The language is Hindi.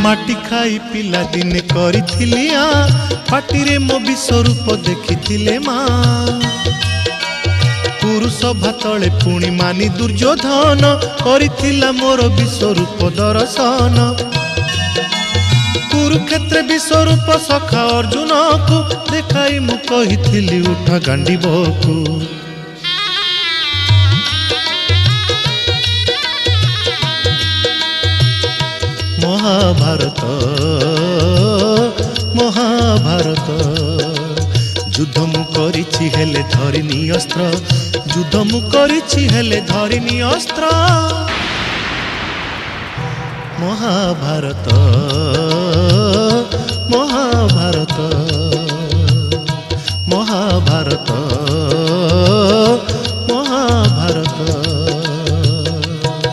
माटी खाई पिला दिने करिथिली पाटिरे मो विश्वरूप देखिथिले माँ पुरुष भातले पुणी मानी दुर्योधन करिथिला मोर विश्वरूप दर्शन कुरुक्षेत्र विश्वरूप सखा अर्जुन को देखाई मु कहिथिली उठा गांडीबकु महाभारत महाभारत युद्ध मु करिछि हेले धरिनी अस्त्र युद्ध मु करिछि हेले धरिनी अस्त्र महाभारत महाभारत।